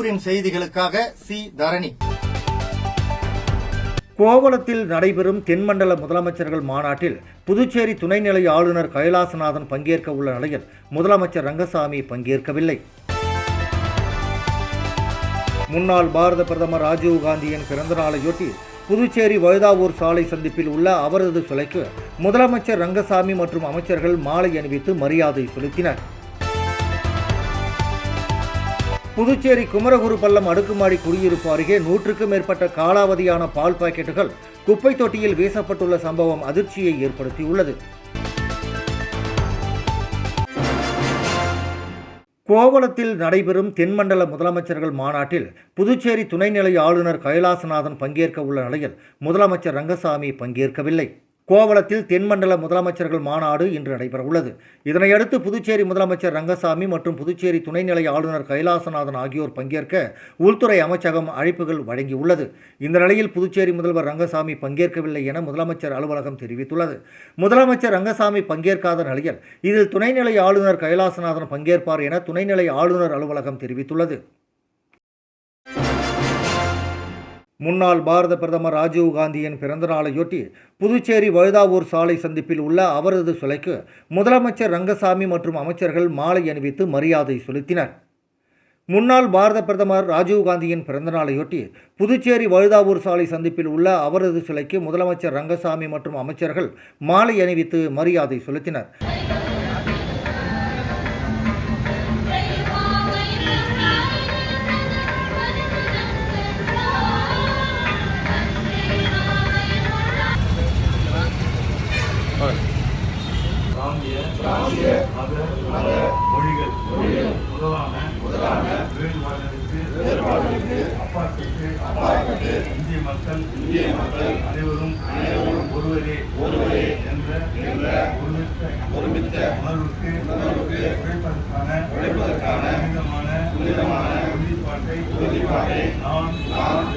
பொதுப்பிரின் செய்திகளுக்காக சி தரணி. கோவளத்தில் நடைபெறும் தென்மண்டல முதலமைச்சர்கள் மாநாட்டில் புதுச்சேரி துணைநிலை ஆளுநர் கைலாசநாதன் பங்கேற்க உள்ள நிலையில் முதலமைச்சர் ரங்கசாமி பங்கேற்கவில்லை. முன்னாள் பாரத பிரதமர் ராஜீவ்காந்தியின் பிறந்தநாளையொட்டி புதுச்சேரி வழுதாவூர் சாலை சந்திப்பில் உள்ள அவரது சிலைக்கு முதலமைச்சர் ரங்கசாமி மற்றும் அமைச்சர்கள் மாலை அணிவித்து மரியாதை செலுத்தினர். புதுச்சேரி குமரகுரு பள்ளம் அடுக்குமாடி குடியிருப்பு அருகே 100க்கும் மேற்பட்ட காலாவதியான பால் பாக்கெட்டுகள் குப்பை தொட்டியில் வீசப்பட்டுள்ள சம்பவம் அதிர்ச்சியை ஏற்படுத்தியுள்ளது. கோவளத்தில் நடைபெறும் தென்மண்டல முதலமைச்சர்கள் மாநாட்டில் புதுச்சேரி துணைநிலை ஆளுநர் கைலாசநாதன் பங்கேற்க உள்ள நிலையில் முதலமைச்சர் ரங்கசாமி பங்கேற்கவில்லை. கோவளத்தில் தென்மண்டல முதலமைச்சர்கள் மாநாடு இன்று நடைபெற உள்ளது. இதனையடுத்து புதுச்சேரி முதலமைச்சர் ரங்கசாமி மற்றும் புதுச்சேரி துணைநிலை ஆளுநர் கைலாசநாதன் ஆகியோர் பங்கேற்க உள்துறை அமைச்சகம் அழைப்புகள் வழங்கியுள்ளது. இந்த நிலையில் புதுச்சேரி முதல்வர் ரங்கசாமி பங்கேற்கவில்லை என முதலமைச்சர் அலுவலகம் தெரிவித்துள்ளது. முதலமைச்சர் ரங்கசாமி பங்கேற்காத நிலையில் இதில் துணைநிலை ஆளுநர் கைலாசநாதன் பங்கேற்பார் என துணைநிலை ஆளுநர் அலுவலகம் தெரிவித்துள்ளது. முன்னாள் பாரத பிரதமர் ராஜீவ்காந்தியின் பிறந்தநாளையொட்டி புதுச்சேரி வழுதாவூர் சாலை சந்திப்பில் உள்ள அவரது சிலைக்கு முதலமைச்சர் ரங்கசாமி மற்றும் அமைச்சர்கள் மாலை அணிவித்து மரியாதை செலுத்தினர். முன்னாள் பாரத பிரதமர் ராஜீவ்காந்தியின் பிறந்தநாளையொட்டி புதுச்சேரி வழுதாவூர் சாலை சந்திப்பில் உள்ள அவரது சிலைக்கு முதலமைச்சர் ரங்கசாமி மற்றும் அமைச்சர்கள் மாலை அணிவித்து மரியாதை செலுத்தினர். மொழிகள் முதலான வேறுபாடுகளுக்கு அப்பாற்பட்டு இந்திய மக்கள் அனைவரும் ஒருவரே என்ற ஒருமித்த உணர்வுக்கு உழைப்பதற்கான புனிதமான உறுதிப்பாட்டை நான்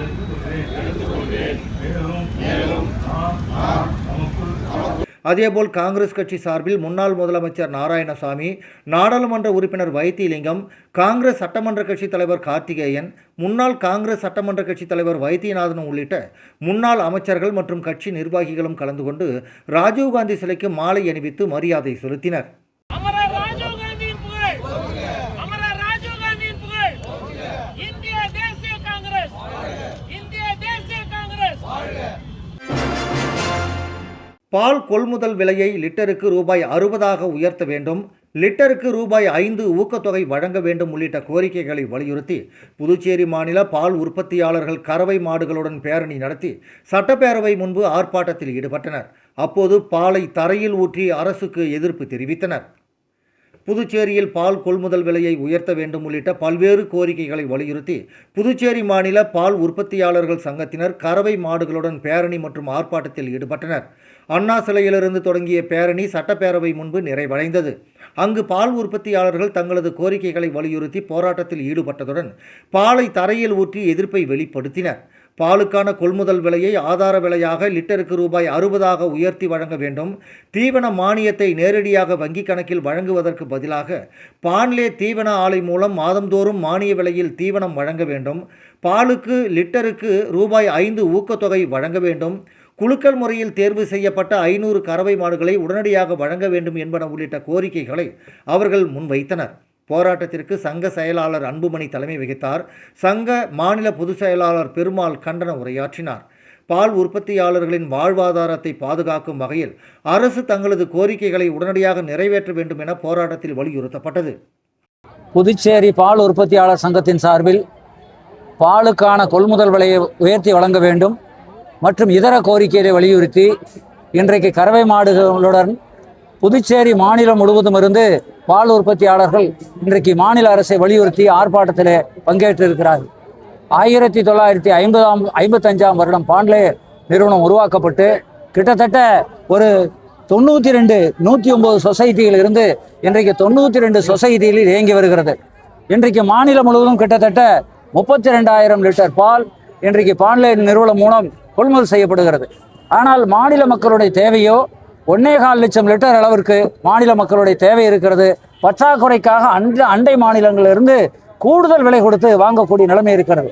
எடுத்துக்கொள்கிறேன். மேலும் நான் நமக்குள் அதேபோல் காங்கிரஸ் கட்சி சார்பில் முன்னாள் முதலமைச்சர் நாராயணசாமி, நாடாளுமன்ற உறுப்பினர் வைத்திலிங்கம், காங்கிரஸ் சட்டமன்ற கட்சி தலைவர் கார்த்திகேயன், முன்னாள் காங்கிரஸ் சட்டமன்ற கட்சி தலைவர் வைத்தியநாதன் உள்ளிட்ட முன்னாள் அமைச்சர்கள் மற்றும் கட்சி நிர்வாகிகளும் கலந்து கொண்டு ராஜீவ்காந்தி சிலைக்கு மாலை அணிவித்து மரியாதை செலுத்தினர். பால் கொள்முதல் விலையை லிட்டருக்கு ரூபாய் 60 உயர்த்த வேண்டும், லிட்டருக்கு ரூபாய் 5 ஊக்கத்தொகை வழங்க வேண்டும் உள்ளிட்ட கோரிக்கைகளை வலியுறுத்தி புதுச்சேரி மாநில பால் உற்பத்தியாளர்கள் கறவை மாடுகளுடன் பேரணி நடத்தி சட்டப்பேரவை முன்பு ஆர்ப்பாட்டத்தில் ஈடுபட்டனர். அப்போது பாலை தரையில் ஊற்றி அரசுக்கு எதிர்ப்பு தெரிவித்தனர். புதுச்சேரியில் பால் கொள்முதல் விலையை உயர்த்த வேண்டும் உள்ளிட்ட பல்வேறு கோரிக்கைகளை வலியுறுத்தி புதுச்சேரி மாநில பால் உற்பத்தியாளர்கள் சங்கத்தினர் கறவை மாடுகளுடன் பேரணி மற்றும் ஆர்ப்பாட்டத்தில் ஈடுபட்டனர். அண்ணா சிலையிலிருந்து தொடங்கிய பேரணி சட்டப்பேரவை முன்பு நிறைவடைந்தது. அங்கு பால் உற்பத்தியாளர்கள் தங்களது கோரிக்கைகளை வலியுறுத்தி போராட்டத்தில் ஈடுபட்டதுடன் பாலை தரையில் ஊற்றி எதிர்ப்பை வெளிப்படுத்தினர். பாலுக்கான கொள்முதல் விலையை ஆதார விலையாக லிட்டருக்கு ரூபாய் 60 உயர்த்தி வழங்க வேண்டும், தீவன மானியத்தை நேரடியாக வங்கிக் கணக்கில் வழங்குவதற்கு பதிலாக பான்லே தீவன ஆலை மூலம் மாதந்தோறும் மானிய விலையில் தீவனம் வழங்க வேண்டும், பாலுக்கு லிட்டருக்கு ரூபாய் 5 ஊக்கத்தொகை வழங்க வேண்டும், குலுக்கல் முறையில் தேர்வு செய்யப்பட்ட 500 கறவை மாடுகளை உடனடியாக வழங்க வேண்டும் என்பன உள்ளிட்ட கோரிக்கைகளை அவர்கள் முன்வைத்தனர். போராட்டத்திற்கு சங்க செயலாளர் அன்புமணி தலைமை வகித்தார். சங்க மாநில பொதுச் செயலாளர் பெருமாள் கண்டன உரையாற்றினார். பால் உற்பத்தியாளர்களின் வாழ்வாதாரத்தை பாதுகாக்கும் வகையில் அரசு தங்களது கோரிக்கைகளை உடனடியாக நிறைவேற்ற வேண்டும் என போராட்டத்தில் வலியுறுத்தப்பட்டது. புதுச்சேரி பால் உற்பத்தியாளர் சங்கத்தின் சார்பில் பாலுக்கான கொள்முதல் விலையை உயர்த்தி வழங்க வேண்டும் மற்றும் இதர கோரிக்கைகளை வலியுறுத்தி இன்றைக்கு கறவை மாடுகளுடன் புதுச்சேரி மாநிலம் முழுவதும் இருந்து பால் உற்பத்தியாளர்கள் இன்றைக்கு மாநில அரசை வலியுறுத்தி ஆர்ப்பாட்டத்தில் பங்கேற்றிருக்கிறார்கள். 1955 வருடம் பான்லே நிறுவனம் உருவாக்கப்பட்டு கிட்டத்தட்ட ஒரு 109 சொசைட்டியில் இருந்து இன்றைக்கு 92 சொசைட்டியில் இயங்கி வருகிறது. இன்றைக்கு மாநிலம் முழுவதும் கிட்டத்தட்ட 32,000 லிட்டர் பால் இன்றைக்கு பான்லே நிறுவனம் மூலம் கொள்முதல் செய்யப்படுகிறது. ஆனால் மாநில மக்களுடைய தேவையோ 1.25 லட்சம் லிட்டர் அளவிற்கு மாநில மக்களுடைய தேவை இருக்கிறது. பற்றாக்குறைக்காக அண்டை மாநிலங்களிலிருந்து கூடுதல் விலை கொடுத்து வாங்கக்கூடிய நிலைமை இருக்கிறது.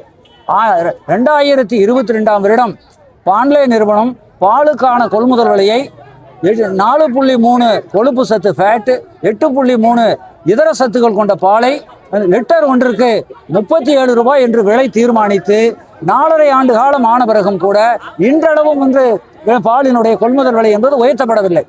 2022ஆம் வருடம் பாண்லே நிறுவனம் பாலுக்கான கொள்முதல் விலையை 4.3 கொழுப்பு சத்து ஃபேட்டு, 8.3 இதர சத்துக்கள் கொண்ட பாலை லிட்டர் ஒன்றிற்கு 37 ரூபாய் என்று விலை தீர்மானித்து 4.5 ஆண்டு காலம் ஆன பிறகும் கூட இன்றளவும் இன்று பாலினுடைய கொள்முதல் விலை என்பது உயர்த்தப்படவில்லை.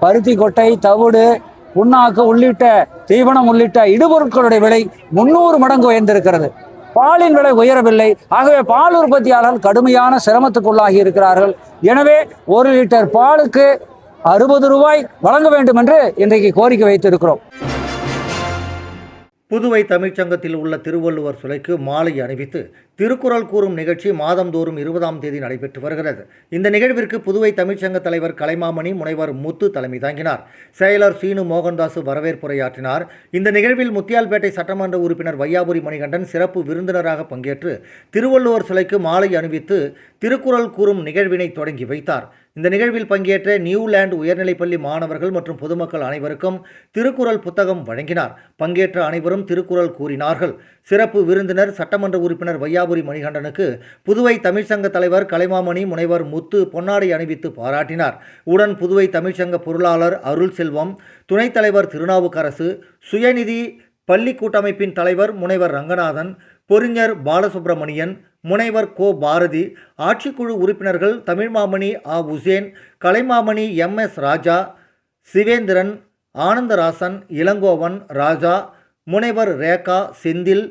பருத்தி கொட்டை, தவிடு, புண்ணாக்கு உள்ளிட்ட தீவனம் உள்ளிட்ட இடுபொருட்களுடைய விலை 300 மடங்கு உயர்ந்திருக்கிறது. பாலின் விலை உயரவில்லை. ஆகவே பால் உற்பத்தியாளர்கள் கடுமையான சிரமத்துக்குள்ளாகி இருக்கிறார்கள். எனவே 1 லிட்டர் பாலுக்கு 60 ரூபாய் வழங்க வேண்டும் என்று இன்றைக்கு கோரிக்கை வைத்திருக்கிறோம். புதுவை தமிழ்ச்சங்கத்தில் உள்ள திருவள்ளுவர் சிலைக்கு மாலை அணிவித்து திருக்குறள் கூறும் நிகழ்ச்சி மாதந்தோறும் 20ஆம் தேதி நடைபெற்று வருகிறது. இந்த நிகழ்விற்கு புதுவை தமிழ்ச்சங்க தலைவர் கலைமாமணி முனைவர் முத்து தலைமை தாங்கினார். செயலர் சீனு மோகன்தாசு வரவேற்புரையாற்றினார். இந்த நிகழ்வில் முத்தியால்பேட்டை சட்டமன்ற உறுப்பினர் வையாபுரி மணிகண்டன் சிறப்பு விருந்தினராக பங்கேற்று திருவள்ளுவர் சிலைக்கு மாலை அணிவித்து திருக்குறள் கூறும் நிகழ்வினை தொடங்கி வைத்தார். இந்த நிகழ்வில் பங்கேற்ற நியூலாந்து உயர்நிலைப்பள்ளி மாணவர்கள் மற்றும் பொதுமக்கள் அனைவருக்கும் திருக்குறள் புத்தகம் வழங்கினார். பங்கேற்ற அனைவரும் திருக்குறள் கூறினார்கள். சிறப்பு விருந்தினர் சட்டமன்ற உறுப்பினர் வையாபுரி மணிகண்டனுக்கு புதுவை தமிழ்ச்சங்க தலைவர் கலைமாமணி முனைவர் முத்து பொன்னாடை அணிவித்து பாராட்டினார். உடன் புதுவை தமிழ்ச்சங்க பொருளாளர் அருள் செல்வம், துணைத் தலைவர் திருநாவுக்கரசு, சுயநிதி பள்ளி கூட்டமைப்பின் தலைவர் முனைவர் ரங்கநாதன், பொறிஞர் பாலசுப்ரமணியன், முனைவர் கோ பாரதி, ஆட்சிக்குழு உறுப்பினர்கள் தமிழ்மாமணி ஆ உசேன், கலைமாமணி MS ராஜா, சிவேந்திரன், ஆனந்தராசன், இளங்கோவன், ராஜா, முனைவர் ரேகா, செந்தில்,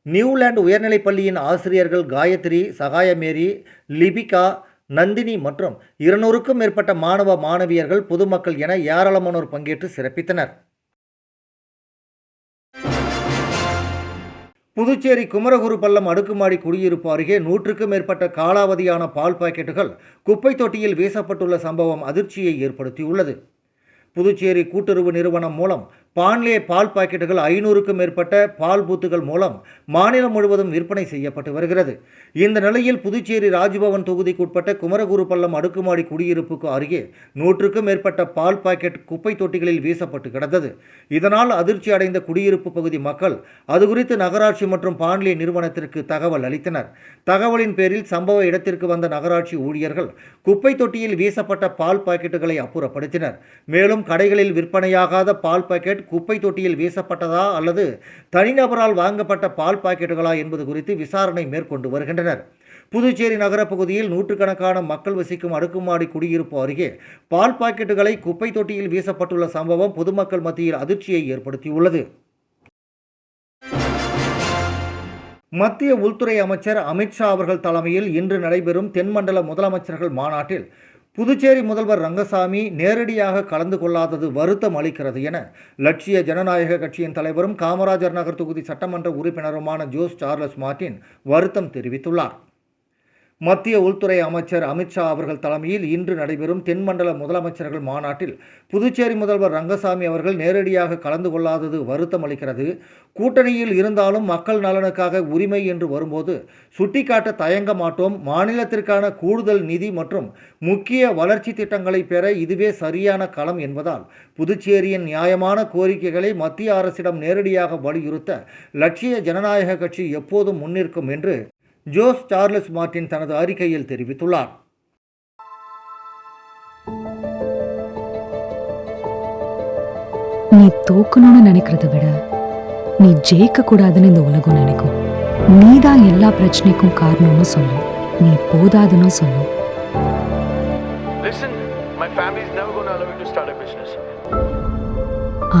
நியூலாந்து உயர்நிலைப்பள்ளியின் ஆசிரியர்கள் காயத்ரி, சகாயமேரி, லிபிகா, நந்தினி மற்றும் 200க்கும் மேற்பட்ட மாணவ மாணவியர்கள், பொதுமக்கள் என ஏராளமானோர் பங்கேற்று சிறப்பித்தனர். புதுச்சேரி குமரகுருபள்ளம் அடுக்குமாடி குடியிருப்பு அருகே 100க்கும் மேற்பட்ட காலாவதியான பால் பாக்கெட்டுகள் குப்பை தொட்டியில் வீசப்பட்டுள்ள சம்பவம் அதிர்ச்சியை ஏற்படுத்தியுள்ளது. புதுச்சேரி கூட்டுறவு நிறுவனம் மூலம் பாண்லே பால் பாக்கெட்டுகள் 500க்கும் மேற்பட்ட பால் பூத்துகள் மூலம் மாநிலம் முழுவதும் விற்பனை செய்யப்பட்டு வருகிறது. இந்த நிலையில் புதுச்சேரி ராஜ்பவன் தொகுதிக்குட்பட்ட குமரகுருபள்ளம் அடுக்குமாடி குடியிருப்புக்கு அருகே 100க்கும் மேற்பட்ட பால் பாக்கெட் குப்பை தொட்டிகளில் வீசப்பட்டு கிடந்தது. இதனால் அதிர்ச்சி அடைந்த குடியிருப்பு பகுதி மக்கள் அதுகுறித்து நகராட்சி மற்றும் பாண்லே நிறுவனத்திற்கு தகவல் அளித்தனர். தகவலின் பேரில் சம்பவ இடத்திற்கு வந்த நகராட்சி ஊழியர்கள் குப்பை தொட்டியில் வீசப்பட்ட பால் பாக்கெட்டுகளை அப்புறப்படுத்தினர். மேலும் கடைகளில் விற்பனையாகாத பால் பாக்கெட் குப்பை தொட்டியில் வீசப்பட்டதா அல்லது தனிநபரால் வாங்கப்பட்ட பால் பாக்கெட்டுகளா என்பது குறித்து விசாரணை மேற்கொண்டு வருகின்றனர். புதுச்சேரி நகர பகுதியில் 100கணக்கான மக்கள் வசிக்கும் அடுக்குமாடி குடியிருப்பு அருகே பால் பாக்கெட்டுகளை குப்பை தொட்டியில் வீசப்பட்டுள்ள சம்பவம் பொதுமக்கள் மத்தியில் அதிர்ச்சியை ஏற்படுத்தியுள்ளது. மத்திய உள்துறை அமைச்சர் அமித்ஷா அவர்கள் தலைமையில் இன்று நடைபெறும் தென்மண்டல முதலமைச்சர்கள் மாநாட்டில் புதுச்சேரி முதல்வர் ரங்கசாமி நேரடியாக கலந்து கொள்ளாதது வருத்தம் அளிக்கிறது என லட்சிய ஜனநாயக கட்சியின் தலைவரும் காமராஜர் நகர் தொகுதி சட்டமன்ற உறுப்பினருமான ஜோஸ் சார்லஸ் மார்டின் வருத்தம் தெரிவித்துள்ளார். மத்திய உள்துறை அமைச்சர் அமித்ஷா அவர்கள் தலைமையில் இன்று நடைபெறும் தென்மண்டல முதலமைச்சர்கள் மாநாட்டில் புதுச்சேரி முதல்வர் ரங்கசாமி அவர்கள் நேரடியாக கலந்து கொள்ளாதது வருத்தம் அளிக்கிறது. கூட்டணியில் இருந்தாலும் மக்கள் நலனுக்காக உரிமை என்று வரும்போது சுட்டிக்காட்ட தயங்க மாட்டோம். மாநிலத்திற்கான கூடுதல் நிதி மற்றும் முக்கிய வளர்ச்சி திட்டங்களை பெற இதுவே சரியான களம் என்பதால் புதுச்சேரியின் நியாயமான கோரிக்கைகளை மத்திய அரசிடம் நேரடியாக வலியுறுத்த லட்சிய ஜனநாயக கட்சி எப்போதும் முன்னிற்கும் என்று ஜோஸ் சார்லஸ் மார்டின் தனது அறிக்கையில் தெரிவித்துள்ளார். நீ தோக்கணும்னு நினைக்கிறத விட நீ ஜெயிக்க கூடாதுன்னு இந்த உலகம் நினைக்கும். நீதான் எல்லா பிரச்சனைக்கும் காரணம்னு சொல்லும். நீ போதாதுன்னு சொல்லும்.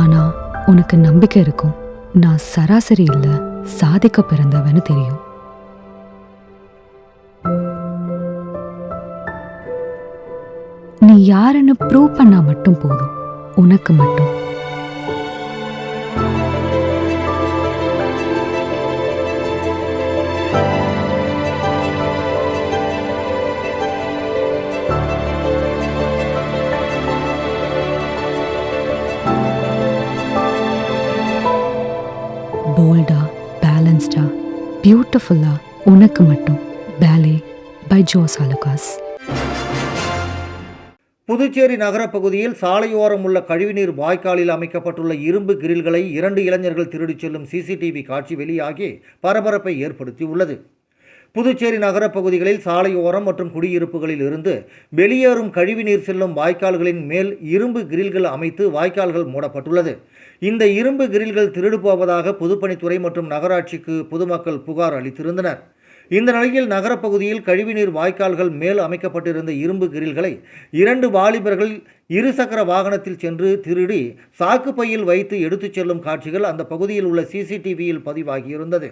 ஆனா உனக்கு நம்பிக்கை இருக்கும். நான் சராசரி இல்ல, சாதிக்க பிறந்தவன்னு தெரியும். நீ யாருன்னு ப்ரூவ் பண்ணா மட்டும் போதும், உனக்கு மட்டும். போல்டா, பேலன்ஸ்டா, பியூட்டிஃபுல்லா, உனக்கு மட்டும். பேலே பை ஜோஸ் ஆலுகாஸ். புதுச்சேரி நகரப் பகுதியில் சாலையோரம் உள்ள கழிவுநீர் வாய்க்காலில் அமைக்கப்பட்டுள்ள இரும்பு கிரில்களை 2 இளைஞர்கள் திருடிச் செல்லும் சிசிடிவி காட்சி வெளியாகி பரபரப்பை ஏற்படுத்தியுள்ளது. புதுச்சேரி நகரப் பகுதிகளில் சாலையோரம் மற்றும் குடியிருப்புகளில் இருந்து வெளியேறும் கழிவுநீர் செல்லும் வாய்க்கால்களின் மேல் இரும்பு கிரில்கள் அமைத்து வாய்க்கால்கள் மூடப்பட்டுள்ளது. இந்த இரும்பு கிரில்கள் திருடு போவதாக பொதுப்பணித்துறை மற்றும் நகராட்சிக்கு பொதுமக்கள் புகார் அளித்திருந்தனர். இந்த நிலையில் நகரப்பகுதியில் கழிவுநீர் வாய்க்கால்கள் மேல் அமைக்கப்பட்டிருந்த இரும்பு கிரில்களை 2 வாலிபர்கள் இருசக்கர வாகனத்தில் சென்று திருடி சாக்குப்பையில் வைத்து எடுத்துச் செல்லும் காட்சிகள் அந்த பகுதியில் உள்ள சிசிடிவியில் பதிவாகியிருந்தது.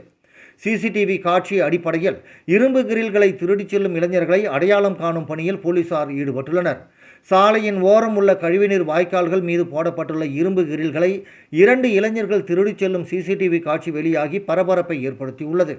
சிசிடிவி காட்சி அடிப்படையில் இரும்பு கிரில்களை திருடிச் செல்லும் இளைஞர்களை அடையாளம் காணும் பணியில் போலீசார் ஈடுபட்டுள்ளனர். சாலையின் ஓரம் உள்ள கழிவுநீர் வாய்க்கால்கள் மீது போடப்பட்டுள்ள இரும்பு கிரில்களை 2 இளைஞர்கள் திருடிச் செல்லும் சிசிடிவி காட்சி வெளியாகி பரபரப்பை ஏற்படுத்தியுள்ளது.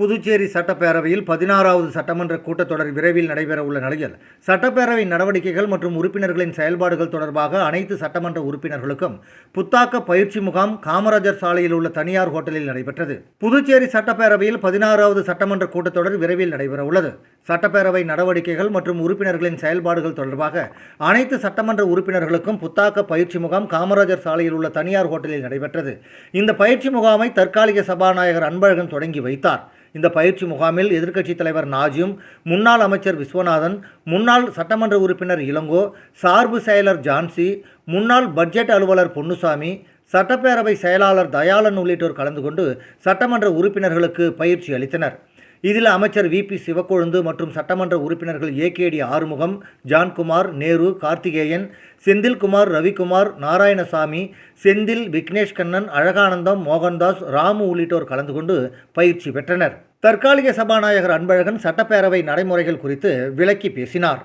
புதுச்சேரி சட்டப்பேரவையில் 16வது சட்டமன்ற கூட்டத்தொடர் விரைவில் நடைபெறவுள்ள நிலையில் சட்டப்பேரவை நடவடிக்கைகள் மற்றும் உறுப்பினர்களின் செயல்பாடுகள் தொடர்பாக அனைத்து சட்டமன்ற உறுப்பினர்களுக்கும் புத்தாக்க பயிற்சி முகாம் காமராஜர் சாலையில் உள்ள தனியார் ஹோட்டலில் நடைபெற்றது. புதுச்சேரி சட்டப்பேரவையில் 16வது சட்டமன்ற கூட்டத்தொடர் விரைவில் நடைபெறவுள்ளது. சட்டப்பேரவை நடவடிக்கைகள் மற்றும் உறுப்பினர்களின் செயல்பாடுகள் தொடர்பாக அனைத்து சட்டமன்ற உறுப்பினர்களுக்கும் புத்தாக்க பயிற்சி முகாம் காமராஜர் சாலையில் உள்ள தனியார் ஹோட்டலில் நடைபெற்றது. இந்த பயிற்சி முகாமை தற்காலிக சபாநாயகர் அன்பழகன் தொடங்கி வைத்தார். இந்த பயிற்சி முகாமில் எதிர்க்கட்சித் தலைவர் நாஜிம், முன்னாள் அமைச்சர் விஸ்வநாதன், முன்னாள் சட்டமன்ற உறுப்பினர் இளங்கோ, சார்பு செயலர் ஜான்சி, முன்னாள் பட்ஜெட் அலுவலர் பொன்னுசாமி, சட்டப்பேரவை செயலாளர் தயாளன் உள்ளிட்டோர் கலந்து கொண்டு சட்டமன்ற உறுப்பினர்களுக்கு பயிற்சி அளித்தனர். இதில் அமைச்சர் VP சிவக்கொழுந்து மற்றும் சட்டமன்ற உறுப்பினர்கள் AKD ஆறுமுகம், ஜான்குமார், நேரு, கார்த்திகேயன், செந்தில்குமார், ரவிக்குமார், நாராயணசாமி, செந்தில், விக்னேஷ் கண்ணன், அழகானந்தம், மோகன்தாஸ், ராமு உள்ளிட்டோர் கலந்து கொண்டு பயிற்சி பெற்றனர். தற்காலிக சபாநாயகர் அன்பழகன் சட்டப்பேரவை நடைமுறைகள் குறித்து விளக்கி பேசினார்.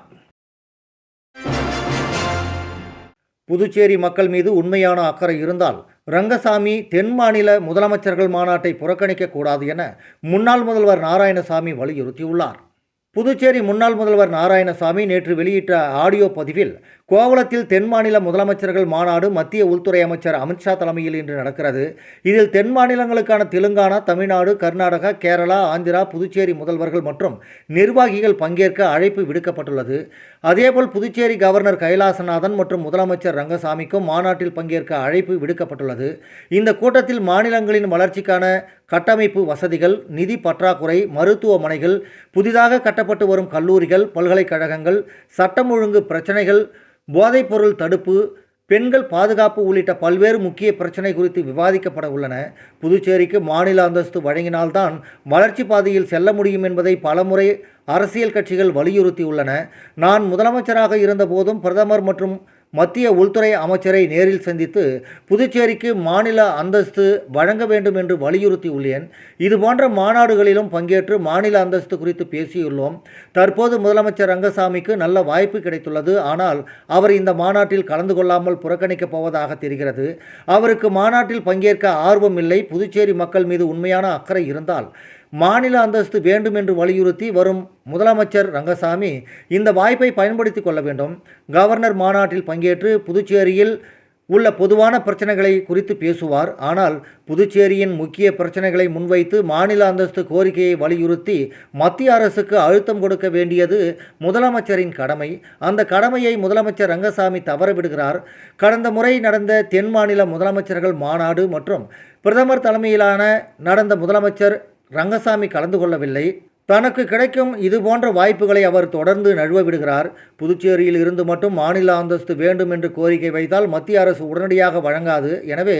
புதுச்சேரி மக்கள் மீது உண்மையான அக்கறை இருந்தால் ரங்கசாமி தென் மாநில முதலமைச்சர்கள் மாநாட்டை புறக்கணிக்கக்கூடாது என முன்னாள் முதல்வர் நாராயணசாமி வலியுறுத்தியுள்ளார். புதுச்சேரி முன்னாள் முதல்வர் நாராயணசாமி நேற்று வெளியிட்ட ஆடியோ பதிவில், கோவளத்தில் தென் மாநில முதலமைச்சர்கள் மாநாடு மத்திய உள்துறை அமைச்சர் அமித்ஷா தலைமையில் இன்று நடக்கிறது. இதில் தென் மாநிலங்களுக்கான தெலுங்கானா, தமிழ்நாடு, கர்நாடகா, கேரளா, ஆந்திரா, புதுச்சேரி முதல்வர்கள் மற்றும் நிர்வாகிகள் பங்கேற்க அழைப்பு விடுக்கப்பட்டுள்ளது. அதேபோல் புதுச்சேரி கவர்னர் கைலாசநாதன் மற்றும் முதலமைச்சர் ரங்கசாமிக்கும் மாநாட்டில் பங்கேற்க அழைப்பு விடுக்கப்பட்டுள்ளது. இந்த கூட்டத்தில் மாநிலங்களின் வளர்ச்சிக்கான கட்டமைப்பு வசதிகள், நிதி பற்றாக்குறை, மருத்துவமனைகள், புதிதாக கட்டப்பட்டு வரும் கல்லூரிகள், பல்கலைக்கழகங்கள், சட்டம் ஒழுங்கு பிரச்சனைகள், போதைப்பொருள் தடுப்பு, பெண்கள் பாதுகாப்பு உள்ளிட்ட பல்வேறு முக்கிய பிரச்சனை குறித்து விவாதிக்கப்பட உள்ளன. புதுச்சேரிக்கு மாநில அந்தஸ்து வழங்கினால்தான் வளர்ச்சி பாதையில் செல்ல முடியும் என்பதை பலமுறை அரசியல் கட்சிகள் வலியுறுத்தியுள்ளன. நான் முதலமைச்சராக இருந்தபோதும் பிரதமர் மற்றும் மத்திய உள்துறை அமைச்சரை நேரில் சந்தித்து புதுச்சேரிக்கு மாநில அந்தஸ்து வழங்க வேண்டும் என்று வலியுறுத்தியுள்ளேன். இதுபோன்ற மாநாடுகளிலும் பங்கேற்று மாநில அந்தஸ்து குறித்து பேசியுள்ளோம். தற்போது முதலமைச்சர் ரங்கசாமிக்கு நல்ல வாய்ப்பு கிடைத்துள்ளது. ஆனால் அவர் இந்த மாநாட்டில் கலந்து கொள்ளாமல் புறக்கணிக்கப் போவதாக தெரிகிறது. அவருக்கு மாநாட்டில் பங்கேற்க ஆர்வம் இல்லை. புதுச்சேரி மக்கள் மீது உண்மையான அக்கறை இருந்தால் மாநில அந்தஸ்து வேண்டும் என்று வலியுறுத்தி வரும் முதலமைச்சர் ரங்கசாமி இந்த வாய்ப்பை பயன்படுத்தி கொள்ள வேண்டும். கவர்னர் மாநாட்டில் பங்கேற்று புதுச்சேரியில் உள்ள பொதுவான பிரச்சனைகளை குறித்து பேசுவார். ஆனால் புதுச்சேரியின் முக்கிய பிரச்சனைகளை முன்வைத்து மாநில அந்தஸ்து கோரிக்கையை வலியுறுத்தி மத்திய அரசுக்கு அழுத்தம் கொடுக்க வேண்டியது முதலமைச்சரின் கடமை. அந்த கடமையை முதலமைச்சர் ரங்கசாமி தவறவிடுகிறார். கடந்த முறை நடந்த தென் மாநில முதலமைச்சர்கள் மாநாடு மற்றும் பிரதமர் தலைமையிலான நடந்த முதலமைச்சர் ரங்கசாமி கலந்து கொள்ளவில்லை. தனக்கு கிடைக்கும் இதுபோன்ற வாய்ப்புகளை அவர் தொடர்ந்து நழுவ விடுகிறார். புதுச்சேரியில் இருந்து மட்டும் மாநில அந்தஸ்து வேண்டும் என்று கோரிக்கை வைத்தால் மத்திய அரசு உடனடியாக வழங்காது. எனவே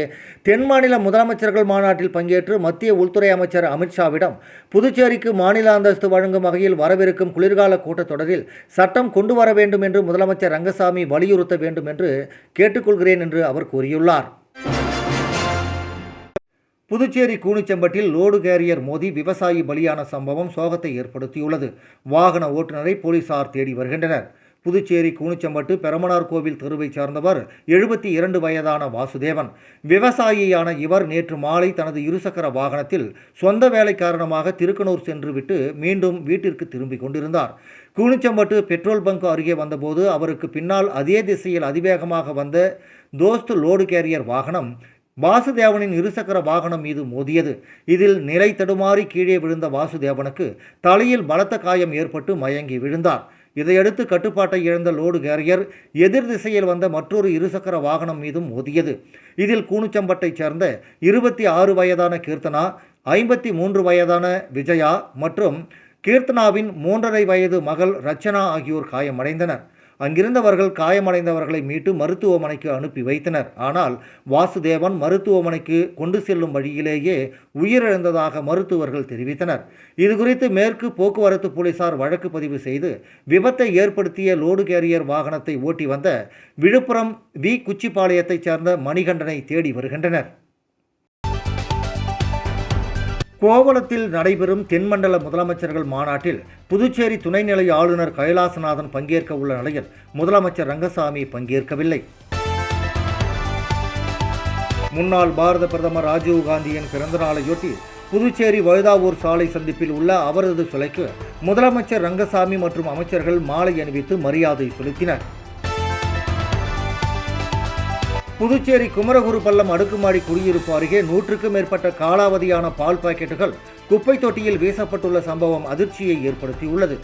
தென் மாநில முதலமைச்சர்கள் மாநாட்டில் பங்கேற்று மத்திய உள்துறை அமைச்சர் அமித்ஷாவிடம் புதுச்சேரிக்கு மாநில அந்தஸ்து வழங்கும் வகையில் வரவிருக்கும் குளிர்கால கூட்டத்தொடரில் சட்டம் கொண்டு வர வேண்டும் என்று முதலமைச்சர் ரங்கசாமி வலியுறுத்த வேண்டும் என்று கேட்டுக்கொள்கிறேன் என்று அவர் கூறியுள்ளார். புதுச்சேரி கூனிச்சம்பட்டில் லோடு கேரியர் மோதி விவசாயி பலியான சம்பவம் சோகத்தை ஏற்படுத்தியுள்ளது. வாகன ஓட்டுநரை போலீசார் தேடி வருகின்றனர். புதுச்சேரி கூனிச்சம்பட்டு பெரமனார் கோவில் தெருவைச் சார்ந்தவர் 72 வயதான வாசுதேவன். விவசாயியான இவர் நேற்று மாலை தனது இருசக்கர வாகனத்தில் சொந்த வேலை காரணமாக திருக்கனூர் சென்றுவிட்டு மீண்டும் வீட்டிற்கு திரும்பிக் கொண்டிருந்தார். கூனிச்சம்பட்டு பெட்ரோல் பங்க் அருகே வந்தபோது அவருக்கு பின்னால் அதே திசையில் அதிவேகமாக வந்த தோஸ்த் லோடு கேரியர் வாகனம் வாசுதேவனின் இருசக்கர வாகனம் மீது மோதியது. இதில் நிலை தடுமாறி கீழே விழுந்த வாசுதேவனுக்கு தலையில் பலத்த காயம் ஏற்பட்டு மயங்கி விழுந்தார். இதையடுத்து கட்டுப்பாட்டை இழந்த லோடு கேரியர் எதிர் திசையில் வந்த மற்றொரு இருசக்கர வாகனம் மீதும் மோதியது. இதில் கூனுச்சம்பட்டைச் சேர்ந்த 26 வயதான கீர்த்தனா, 53 வயதான விஜயா மற்றும் கீர்த்தனாவின் 3.5 வயது மகள் ரச்சனா ஆகியோர் காயமடைந்தனர். அங்கிருந்தவர்கள் காயமடைந்தவர்களை மீட்டு மருத்துவமனைக்கு அனுப்பி வைத்தனர். ஆனால் வாசுதேவன் மருத்துவமனைக்கு கொண்டு செல்லும் வழியிலேயே உயிரிழந்ததாக மருத்துவர்கள் தெரிவித்தனர். இதுகுறித்து மேற்கு போக்குவரத்து போலீசார் வழக்கு பதிவு செய்து விபத்தை ஏற்படுத்திய லோடு கேரியர் வாகனத்தை ஓட்டி வந்த விழுப்புரம் குச்சிப்பாளையத்தைச் சேர்ந்த மணிகண்டனை தேடி வருகின்றனர். கோவளத்தில் நடைபெறும் தென்மண்டல முதலமைச்சர்கள் மாநாட்டில் புதுச்சேரி துணைநிலை ஆளுநர் கைலாசநாதன் பங்கேற்க உள்ள நிலையில் முதலமைச்சர் ரங்கசாமி பங்கேற்கவில்லை. முன்னாள் பாரத பிரதமர் ராஜீவ்காந்தியின் பிறந்தநாளையொட்டி புதுச்சேரி வழுதாவூர் சாலை சந்திப்பில் உள்ள அவரது சிலைக்கு முதலமைச்சர் ரங்கசாமி மற்றும் அமைச்சர்கள் மாலை அணிவித்து மரியாதை செலுத்தினர். புதுச்சேரி குமரகுருபள்ளம் அடுக்குமாடி குடியிருப்பு அருகே 100க்கும் மேற்பட்ட காலாவதியான பால் பாக்கெட்டுகள் குப்பை தொட்டியில் வீசப்பட்டுள்ள சம்பவம் அதிர்ச்சியை ஏற்படுத்தியுள்ளது.